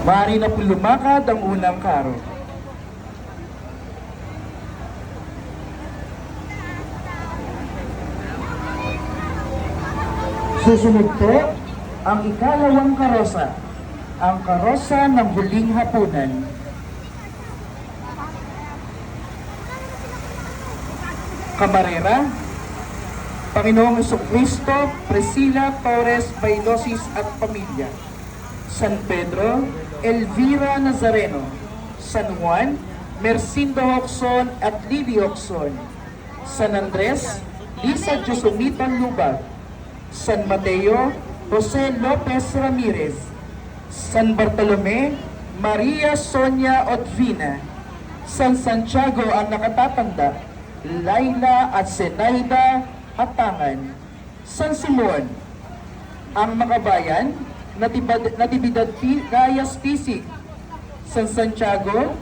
Maaari na po lumakad ang unang karo. Susunod po ang ikalawang karosa, ang karosa ng huling hapunan. Camarera, Panginoong Jesucristo, Priscilla Torres Baidosis at pamilya. San Pedro, Elvira Nazareno. San Juan, Mercindo Hoxon at Lily Hoxon. San Andres, Lisa Josumita Lubag. San Mateo, Jose Lopez Ramirez. San Bartolome, Maria Sonia Odvina. San Santiago ang nakatatanda, Laila at Zenaida Hatangan. San Simon, ang makabayan, Natividad Gayas Pisig. San Santiago,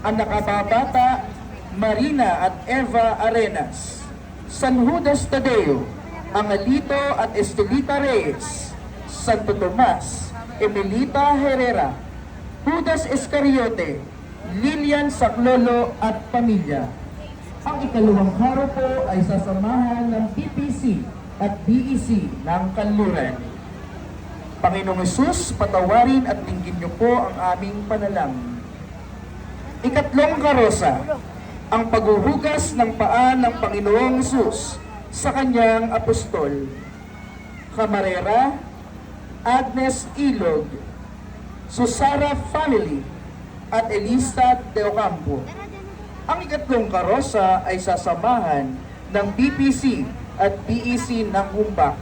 ang nakababata, Marina at Eva Arenas. San Judas Tadeo, ang Alito at Estelita Reyes. Santo Tomas, Emilita Herrera. Judas Iscariote, Lilian Saclolo at pamilya. Ang ikalawang karo po ay sasamahan ng PPC at BEC ng Kanluran. Panginoong Hesus, patawarin at dinggin niyo po ang aming panalangin. Ikatlong karosa, ang paghuhugas ng paa ng Panginoong Hesus sa kanyang apostol. Camarera, Agnes Ilog, Susara Family, at Elisa De Ocampo. Ang ikatlong karosa ay sasamahan ng BPC at BEC ng Humbak.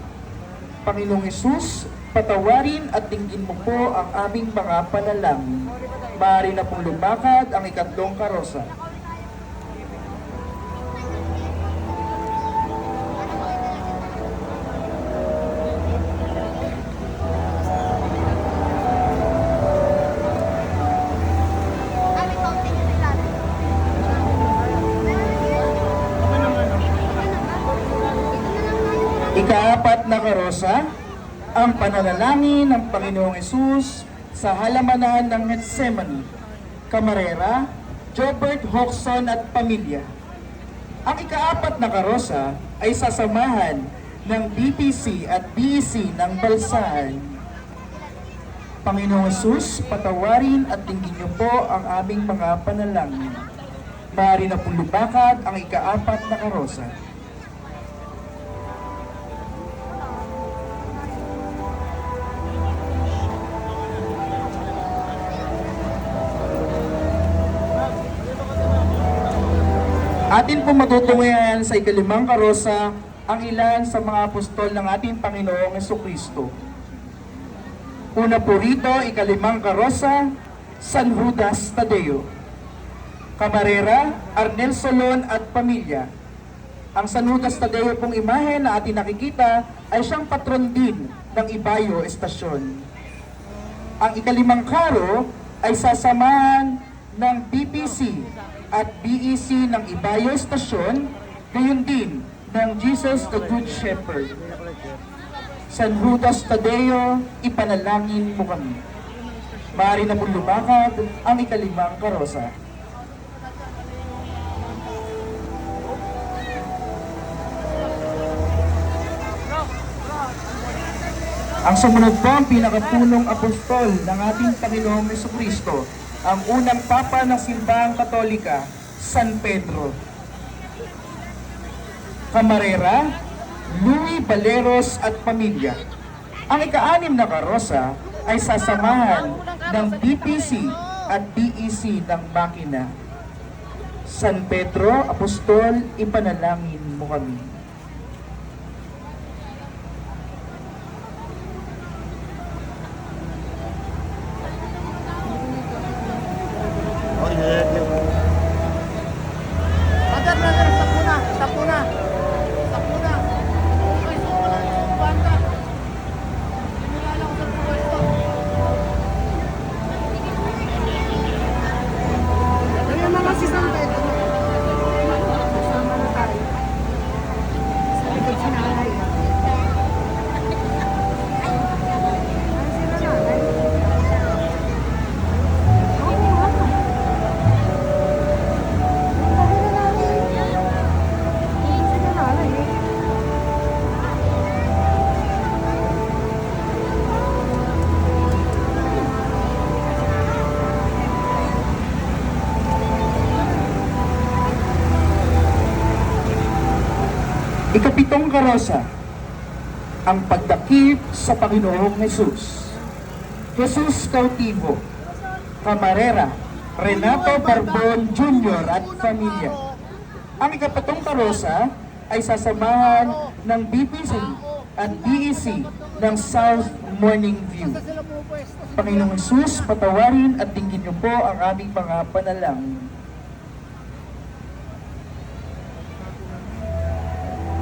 Panginoong Hesus, patawarin at dinggin mo po ang aming mga panalangin. Maaari na pong lumakad ang ikatlong karosa. Ikaapat na karosa, ang pananalangin ng Panginoong Hesus sa halamanan ng Gethsemane. Camarera, Jobert Hoxon at pamilya. Ang ikaapat na karosa ay sasamahan ng BPC at BEC ng Balsahan. Panginoong Hesus, patawarin at dinggin niyo po ang aming mga panalangin. Maaari na pong lumakad ang ikaapat na karosa. Atin po matutungayan sa ikalimang karosa ang ilan sa mga apostol ng ating Panginoong Jesucristo. Una po rito, ikalimang karosa, San Judas Tadeo. Camarera, Arnel Solon at pamilya. Ang San Judas Tadeo pong imahe na ating nakikita ay siyang patron din ng Ibayo Estasyon. Ang ikalimang karo ay sasamahan ng BPC at BEC ng Ibayo Estasyon, gayon din ng Jesus the Good Shepherd. San Judas Tadeo, ipanalangin mo kami. Maaari na pong lumakad ang ikalimang karosa. Ang sumunod po ang pinakapunong apostol ng ating Panginoong Jesucristo, ang unang papa ng simbahang Katolika, San Pedro. Camarera, Louis Baleros at pamilya. Ang ika-anim na karosa ay sasamahan ng BPC at BEC ng Makina. San Pedro, Apostol, ipanalangin mo kami. Ikapitong karosa, ang pagdakip sa Panginoong Jesus. Jesus Cautivo, Camarera, Renato Barbon Jr. at pamilya. Ang ikapitong karosa ay sasamahan ng BPC at BEC ng South Morning View. Panginoong Jesus, patawarin at tingin niyo po ang aming mga panalangin.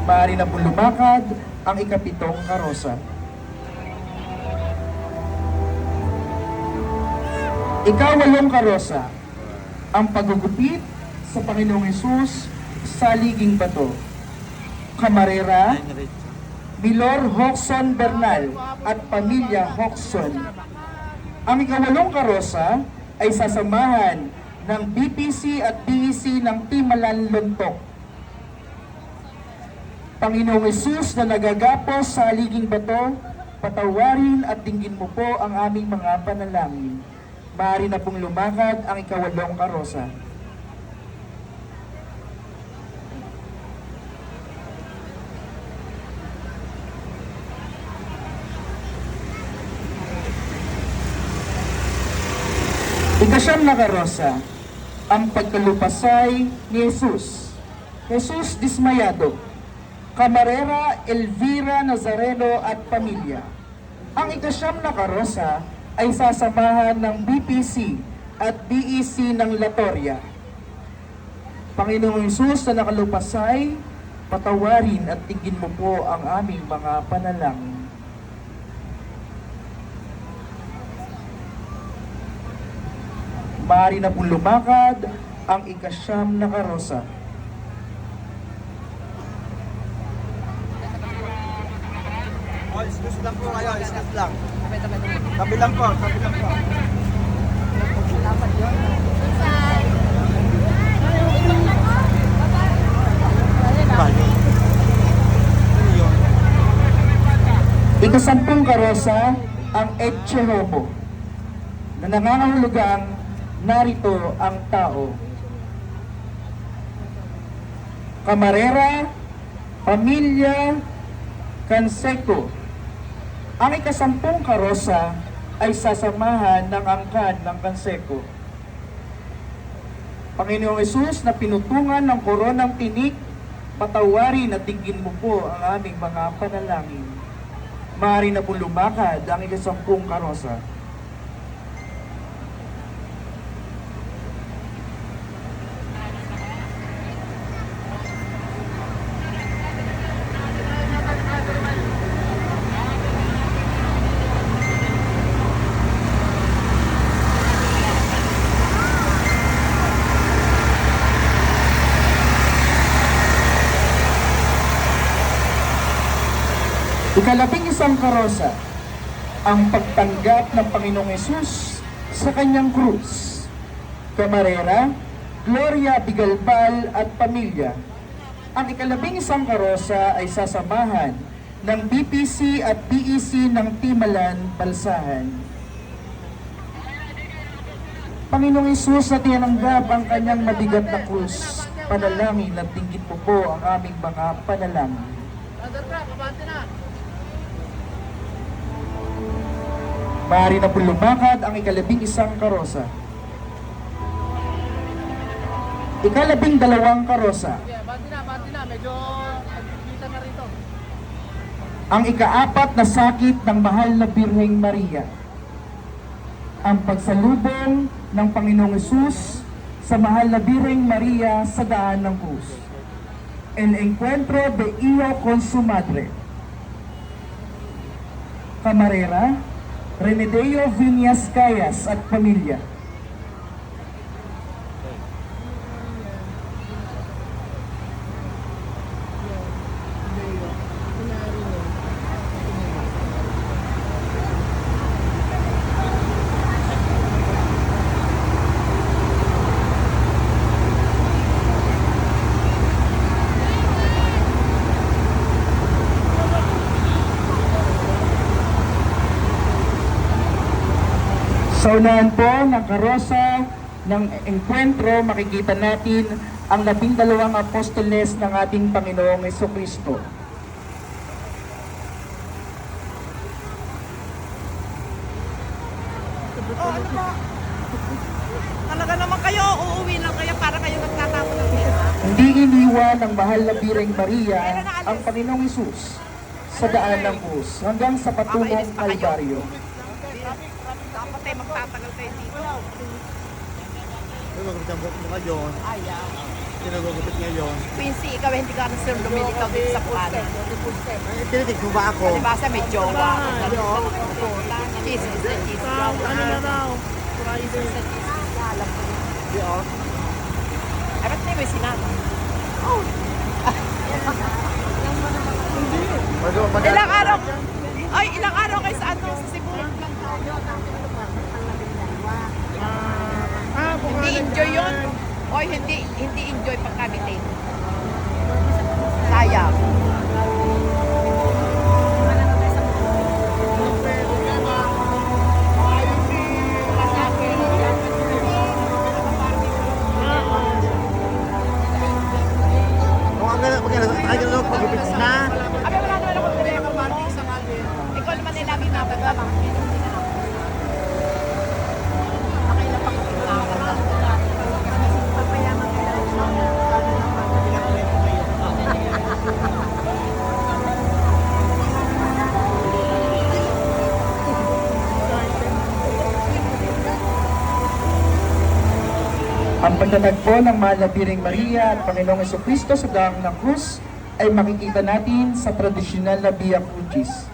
Maaari na po lumakad ang ikapitong karosa. Ikawalong karosa, ang paggugupit sa Panginoong Hesus sa Liging Bato. Camarera, Milor Hoxon Bernal at pamilya Hoxon. Ang ikawalong karosa ay sasamahan ng BPC at BEC ng Timalan Lontok. Panginoong Hesus na nagagapos sa Liging Bato, patawarin at dinggin mo po ang aming mga panalangin. Maaari na pong lumakad ang ikawalong karosa. Ikasyam na karosa, ang pagkalupasay ni Jesus. Jesus dismayado. Camarera Elvira Nazareno at pamilya. Ang ikasyam na karosa ay sasamahan ng BPC at BEC ng Latoria. Panginoong Hesus na nakalupasay, patawarin at tingin mo po ang aming mga panalangin. Maaari na pong lumakad ang ikasyam na karosa. Excuse lang po kayo, excuse lang. Tabi lang po, tabi lang po. Salamat yun. Ikasampung karosa, ang Etche Homo, na nangangahulugang narito ang tao. Camarera, pamilya, Canseco. Ang ikasampung karosa ay sasamahan ng angkan ng Canseco. Panginoong Hesus na pinutungan ng koronang tinik, patawarin at dinggin mo po ang aming mga panalangin. Maaari na po lumakad ang ikasampung karosa. Ikalabing isang karosa, ang pagtanggap ng Panginoong Hesus sa kanyang krus. Camarera, Gloria Bigalbal at pamilya. Ang ikalabing isang karosa ay sasamahan ng BPC at BEC ng Timalan, Balsahan. Panginoong Hesus na tinanggap ang kanyang mabigat na krus, panalangin at dinggin po ang aming mga panalangin. Maaari na po lumakad ang ikalabing isang karosa. Ikalabing dalawang karosa. Bati na, medyo nagkikita na rito. Ang ikaapat na sakit ng mahal na Birheng Maria. Ang pagsalubong ng Panginoong Hesus sa mahal na Birheng Maria sa daan ng krus. El encuentro de Iyo con su madre. Camarera, Remedeo Viñas Cayas at pamilya. Sa unahan po ng karosa ng enkwentro, makikita natin ang 12 apostoles ng ating Panginoong Jesucristo. ano ba? Talaga naman kayo, uuwi lang kayo para kayo nagtatapon ng pera. Hindi iniwan ng mahal na Bireng Maria ang Panginoong Hesus sa daan ng krus hanggang sa patungong Kalbaryo. Dapat tayo magtatagal kayo dito. Magkabot mo ngayon, Ayaw. kinagugupit ngayon. Quincy, ikaw hindi ka na sir lumilitaw dito sa puano. Tinitig mo ba ako? Di ba sa may jowa? Jesus na Jesus. Ano na raw? Jesus na Jesus. Alam ko. Di oh. Ay, ba't may sinabi? Ilang araw? Ay, ilang araw kayo sa ano? Sa Cebu? Hindi enjoy yun. Oy, hindi enjoy pagkabitin. Sayang. Kung ang gano'n, pagupit na. Abi, wala naman ako telepono mo. Ikaw naman ay lagi natatama. Nakailan pa kung Ang pagtatagpo ng mahal na Bireng Maria at Panginoong Jesucristo sa daan ng krus ay makikita natin sa tradisyonal na Via Crucis.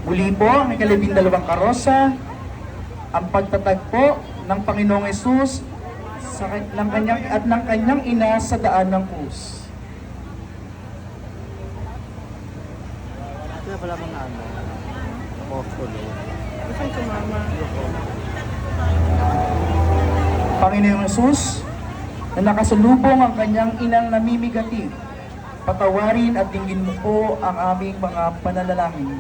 Muli po ang ikalabindalawang karosa, ang pagtatagpo ng Panginoong Hesus ng kanyang ina sa daan ng krus. Kaya pala mga ano, apostolo. Panginoong Hesus, na nakasalubong ang kanyang inang namimigati, patawarin at dinggin mo po ang aming mga panalangin.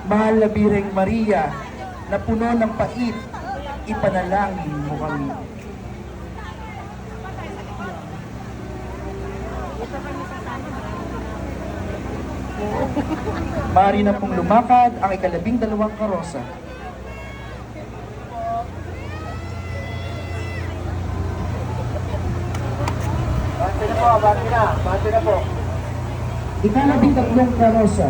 Mahal na Bireng Maria, na puno ng pait, ipanalangin mo kami. Maaari na pong lumakad ang ikalabindalawang karosa. Bante na po. Ikalabintatlong karosa.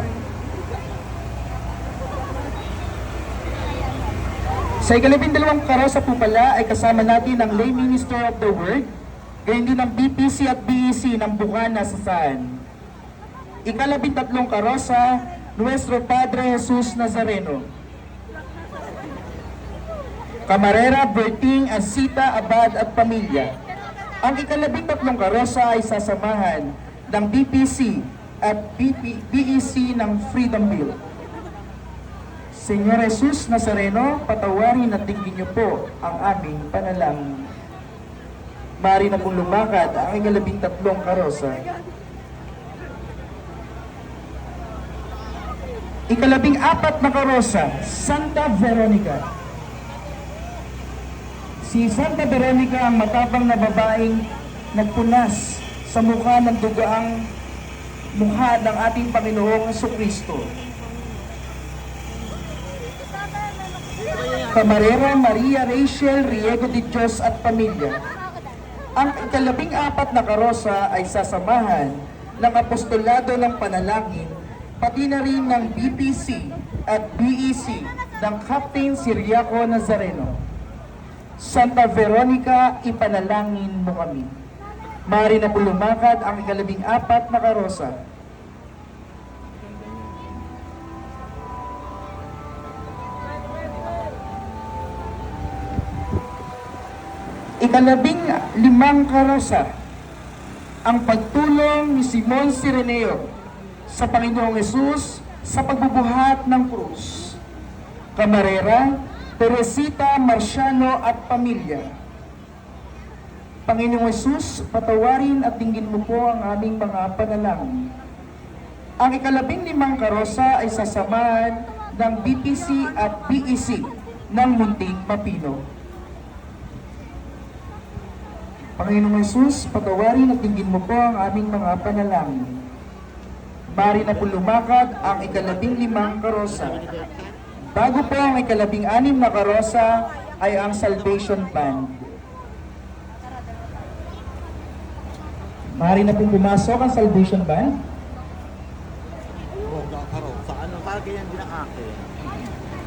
Sa ikalabindalawang karosa po pala ay kasama natin ang Lay Minister of the Word, gayon din ang BPC at BEC ng Bukana sa Saan. Ikalabintatlong karosa, Nuestro Padre Jesus Nazareno. Camarera, Berting, Asita, Abad at Pamilya. Ang ikalabintatlong karosa ay sasamahan ng BPC at BEC ng Freedom Bill. Señor Jesus Nazareno, patawarin at dinggin niyo po ang aming panalangin. Maaari na pong lumakad ang ikalabintatlong karosa. Ikalabing-apat na karosa, Santa Veronica. Si Santa Veronica ang matapang na babaeng nagpunas sa mukha ng dugaang mukha ng ating Panginoong Jesucristo. Camarera Maria Rachel Riego de Dios at Pamilya. Ang ikalabing-apat na karosa ay sasamahan ng apostolado ng panalangin, pati na rin ng BPC at BEC ng Captain Ciriaco Nazareno. Santa Veronica, ipanalangin mo kami. Maaari na po lumakad ang ikalabing-apat na karosa. Ikalabing-limang karosa, ang pagtulong ni Simon Sireneo sa Panginoong Hesus sa pagbubuhat ng krus. Camarera, Teresita, Marciano at Pamilya. Panginoong Hesus, patawarin at dinggin mo po ang aming mga panalangin. Ang ikalabing-limang karosa ay sasamahan ng BPC at BEC ng Munting Mapino. Panginoong Hesus, patawarin at dinggin mo po ang aming mga panalangin. Mari na po lumakad ang ika-15 karosa. Bago po ang ika-16 na karosa ay ang Salvation Band. Mari na po pumasok ang Salvation Band. Oh, karo. Sa ano? Parang ganyan din ang akin.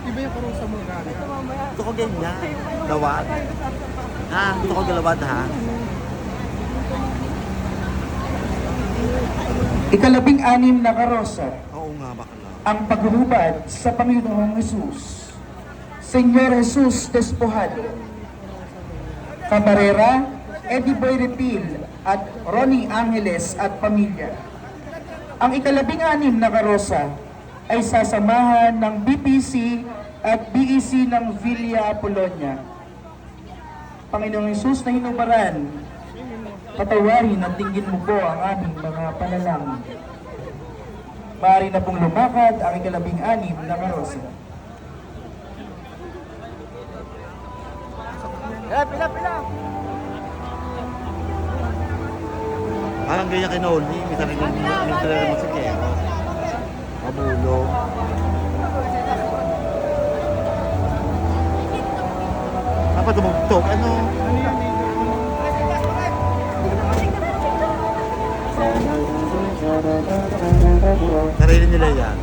Iba yung karosa mo gano'n. Gusto ko ganyan. Lawad. Gusto ko galawad ha. Ika-16 na karosa, Oo nga, bakla. ang paghubad sa Panginoong Hesus. Señor Jesus Despojado. Camarera, Eddie Boy Repil at Ronnie Angeles at pamilya. Ang ika-16 na karosa ay sasamahan ng BPC at BEC ng Villa Polonia. Panginoong Hesus na hinubaran, patawarin at tingin mo po ang aming mga panalangin. Maaari na pong lumakad ang ika-16 na karosa. Pila! Parang ganyan kay Noli. May talagang masikero. Mabulong. Dapat tumugtog. Ano? Sarili nila yan.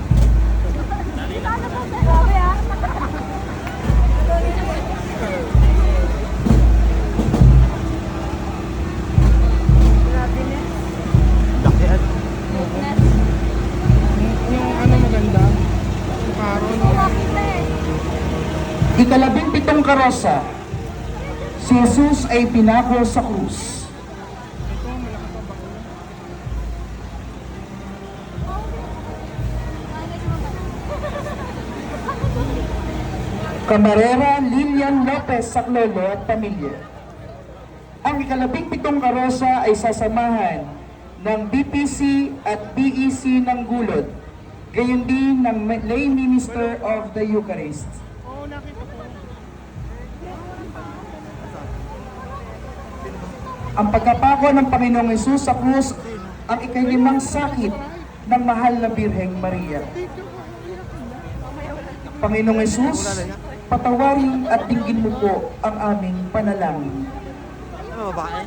Laki ano? Yung ano maganda? Yung karo, no? Ika-17 karosa, si Jesus ay pinako sa krus. Camarera Lilian Lopez Saclolo at pamilya. Ang ika-17 karosa ay sasamahan ng BPC at BEC ng Gulod, gayon din ng Lay Minister of the Eucharist. Oo, nakita ko. Ang pagkapako ng Panginoong Hesus sa krus ang ika-5 sakit ng mahal na Birheng Maria. Panginoong Hesus, patawarin at dinggin mo po ang aming panalangin. Ano babae?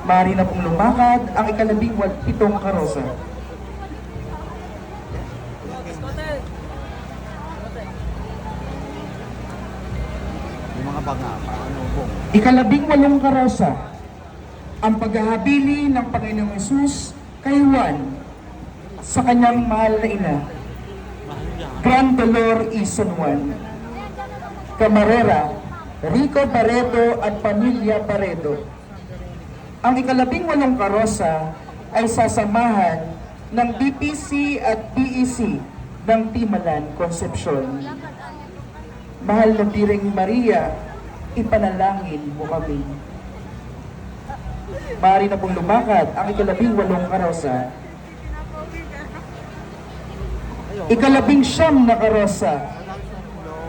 Maaari na pong lumakad ang ika-17 karosa. Yung mga banga. Ano bong? Ika-18 karosa, ang paghahabili ng Panginoong Hesus kay Juan sa kanyang mahal na ina, Grand Dolor y San Juan. Camarera, Rico Barredo at pamilya Barredo. Ang ika-18 karosa ay sasamahan ng BPC at BEC ng Timalan, Concepcion. Mahal na Birheng Maria, ipanalangin mo kami. Maaari na pong lumakad ang ika-18 karosa. Ika-19 na karosa,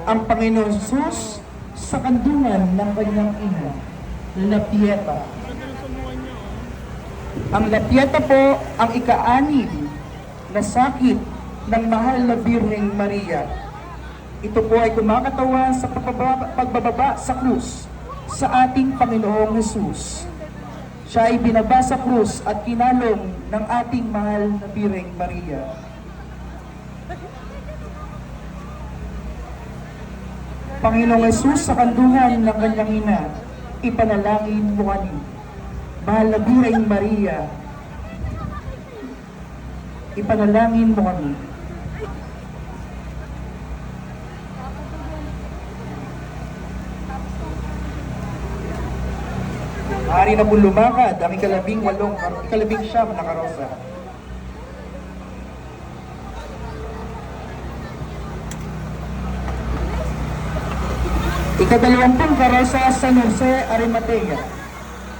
ang Panginoon Jesus sa kandungan ng kanyang ina, La Pieta. Ang La Pieta po ang ika-6 na sakit ng mahal na Birheng Maria. Ito po ay kumakatawan sa pagbababa sa krus sa ating Panginoong Jesus. Siya ay binaba sa krus at kinalong ng ating mahal na Birheng Maria. Panginoong Jesus sa kandungan ng kanyang ina, ipanalangin mo kami. Mahal na Birheng Maria, ipanalangin mo kami. Maaari na po lumakad ang ika-19 na karosa. Ika-20 karosa San Jose Arimatea.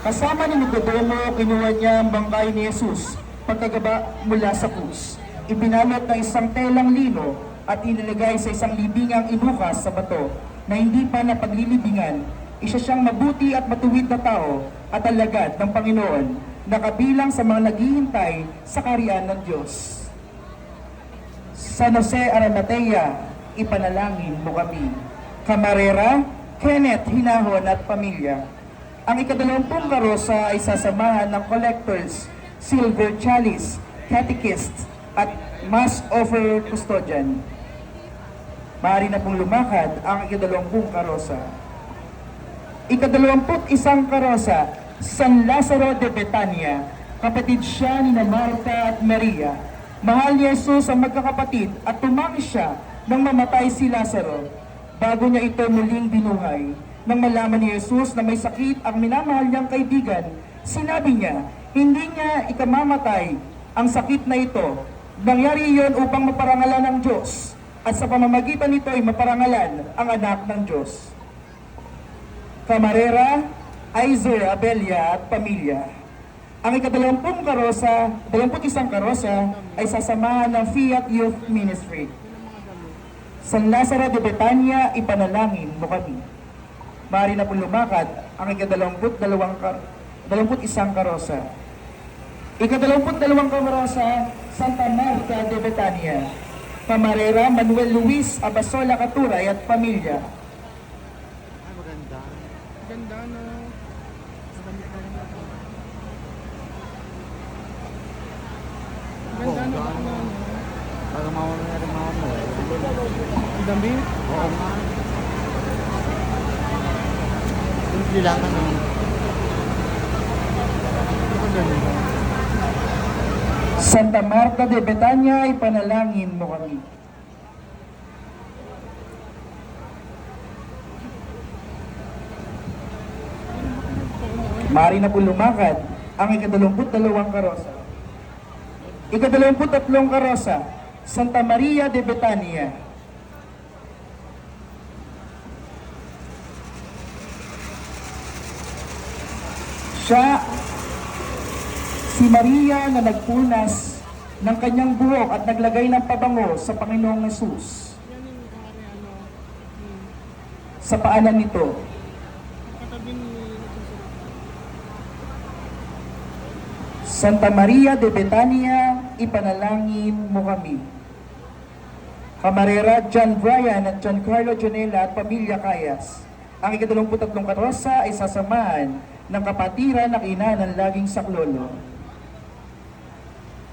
Kasama ni Nicodemo, kinuha niya ang bangkay ni Jesus pagkagaba mula sa krus. Ibinalot ng isang telang lino at inilagay sa isang libingang inukas sa bato na hindi pa napaglilibingan. Isa siyang mabuti at matuwid na tao at alagad ng Panginoon na kabilang sa mga naghihintay sa kaharian ng Diyos. San Jose Arimatea, ipanalangin mo kami. Camarera, Kenneth Hinahon at pamilya. Ang ika-20 karosa ay sasamahan ng collectors, silver chalice, catechist at mass offer custodian. Maaari na pong lumakad ang ika-20 karosa. Ika-21 karosa, San Lazaro de Betania, kapatid siya ni Marta at Maria. Mahal ni Jesus ang magkakapatid at tumangis siya nang mamatay si Lazaro bago niya ito muling binuhay. Nang malaman ni Jesus na may sakit ang minamahal niyang kaibigan, sinabi niya, hindi niya ikamamatay ang sakit na ito. Nangyari iyon upang maparangalan ng Diyos at sa pamamagitan nito ay maparangalan ang anak ng Diyos. Camarera, Aizer, Abelia at pamilya. Ang ika-20 karosa, 21 karosa ay sasamahan ng Fiat Youth Ministry. San Lazaro de Betania, ipanalangin mo kami. Maaari na po lumakad ang ika-21 karosa. Ika-22 karosa, Santa Marta de Betania. Camarera, Manuel Luis Abasola Caturay at pamilya. Ay, maganda. Ganda no. Ganda no. Parang mawala rin mo. Ang dami. Oo nga. Yung bilangan ng... Santa Marta de Betania, ipanalangin mo kami. Maaari na po lumakad ang ika-22 karosa. Ika-23 karosa, Santa Maria de Betania. Siya, si Maria na nagpunas ng kanyang buhok at naglagay ng pabango sa Panginoong Hesus. Yan yung ano. Sa paanan nito, Katabi ni Santa Maria de Betania, ipanalangin mo kami. Camarera, John Brian at John Carlo Jonela at pamilya Kayas. Ang ika-23 karosa ay sasamahan ng kapatiran ng ina ng laging saklolo.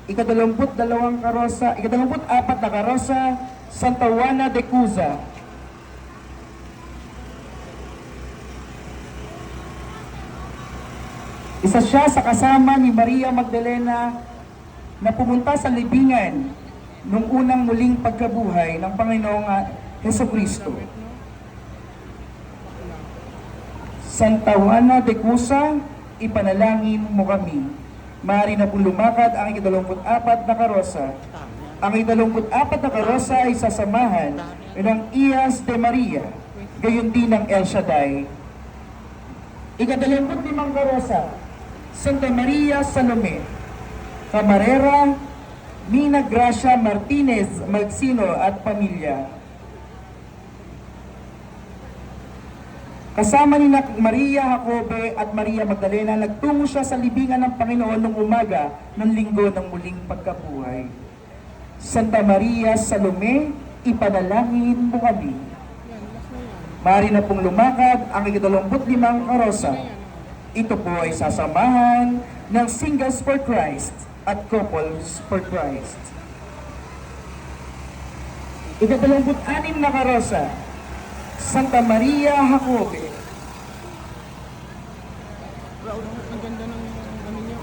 Ika-22 karosa, ika-24 na karosa, Santa Juana de Cuza. Isa siya sa kasama ni Maria Magdalena na pumunta sa libingan nung unang muling pagkabuhay ng Panginoong Hesukristo. Santa Juana de Cuza, ipanalangin mo kami. Maaari na pong lumakad ang ika-24 na karosa. Ang ika-24 na karosa ay sasamahan ng Iyas de Maria, gayon din ng El Shaddai. Ika-25 karosa, Santa Maria Salome. Camarera, Mina Gracia Martinez Magsino at pamilya. Kasama ni Maria Jacobe at Maria Magdalena, nagtungo siya sa libingan ng Panginoon nung umaga ng linggo ng muling pagkabuhay. Santa Maria Salome, ipanalangin mo kami. Maaari na pong lumakad ang ika-25 karosa. Ito po ay sasamahan ng Singles for Christ at Couples for Christ. Ika-26 na karosa, Santa Maria Jacobe. Ang ganda ng ano niya.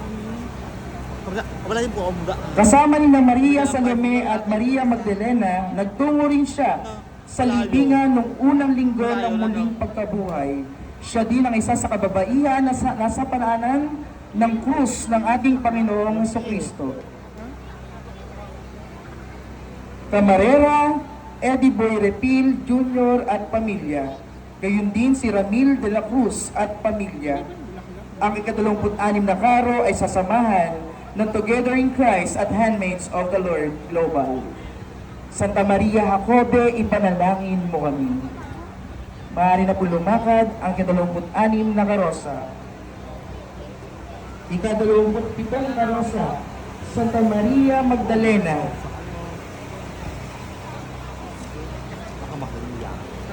Wala yung buong mga. Kasama ni na Maria Salome at Maria Magdalena, nagtungo rin siya sa libingan ng unang linggo ng muling pagkabuhay. Siya din ang isa sa kababaihan na nasa pananan ng krus ng ating Panginoong Hesukristo. Camarera, Eddie Boy Repil Jr. at pamilya. Gayon din si Ramil de la Cruz at pamilya. Ang ika-26 na karo ay sasamahan ng Together in Christ at Handmaids of the Lord Global. Santa Maria Jacobe, ipanalangin mo kami. Maaari na po lumakad ang ika-26 na karosa. Ika-27 karosa, Santa Maria Magdalena.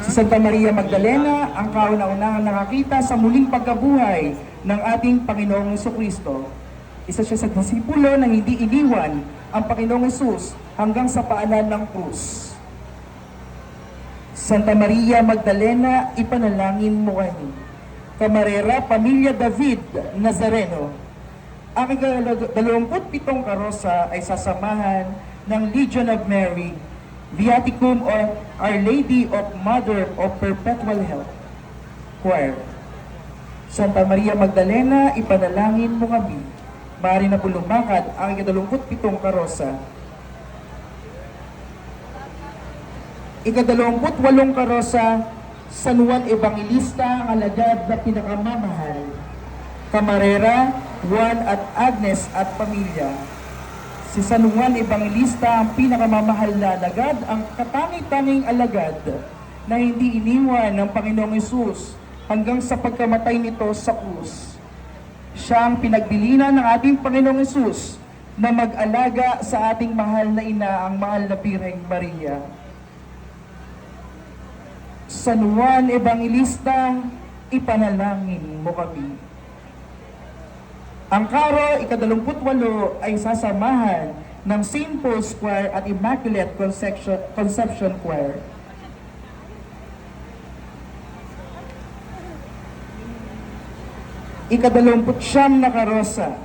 Si Santa Maria Magdalena ang kauna-unahang nakakita sa muling pagkabuhay ng ating Panginoong Jesucristo. Isa siya sa disipulo na hindi iniwan ang Panginoong Hesus hanggang sa paanan ng krus. Santa Maria Magdalena, ipanalangin mo kami. Camarera, Pamilya David Nazareno. Ang ika-27 karosa ay sasamahan ng Legion of Mary, Viaticum of Our Lady of Mother of Perpetual Help Choir. Santa Maria Magdalena, ipanalangin mo kami. Maaari na po lumakad ang ika-27 karosa. Ika-28 karosa, San Juan Evangelista, ang alagad na pinakamamahal. Camarera, Juan at Agnes at pamilya. Si San Juan Evangelista ang pinakamamahal na alagad, ang katangi-tanging alagad na hindi iniwan ng Panginoong Hesus hanggang sa pagkamatay nito sa krus. Siya ang pinagbilinan ng ating Panginoong Hesus na mag-alaga sa ating mahal na ina, ang mahal na Birheng Maria. San Juan Evangelista, ipanalangin mo kami. Ang karo, ika-28 ay sasamahan ng St. Paul's Choir at Immaculate Conception Choir. Ika-29 na karosa.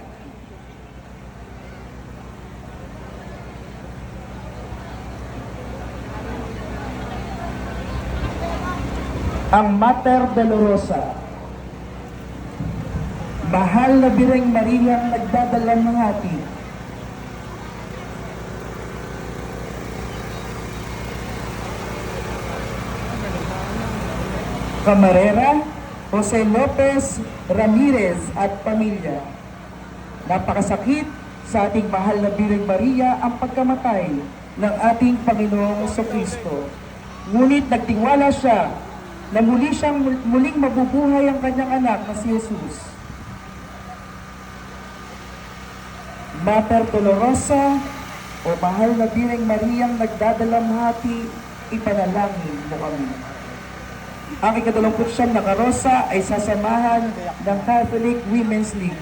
Ang Mater Dolorosa. Mahal na Birheng Maria ang nagdadala ng hati. Camarera, Jose Lopez Ramirez at pamilya. Napakasakit sa ating mahal na Birheng Maria ang pagkamatay ng ating Panginoong Jesucristo. Ngunit nagtiwala siya na muling mabubuhay ang kanyang anak na si Jesus. Mater Dolorosa, o mahal na Birheng Mariang nagdadalamhati, ipanalangin mo kami. Ang ika-29 na karosa ay sasamahan ng Catholic Women's League.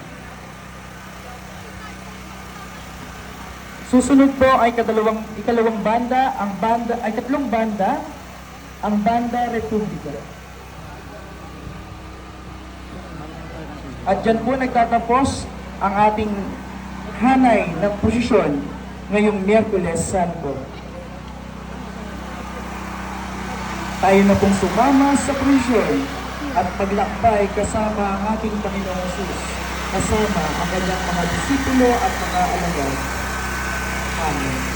Susunod po ay ikalawang banda, tatlong banda, ang Banda Republika. At dyan po nagtatapos ang ating hanay ng posisyon ngayong Miyerkules Santo. Tayo na pong sumama sa posisyon at paglakbay kasama ang ating Panginoong Hesus, kasama ang kanyang mga disipulo at mga alagad. Amen.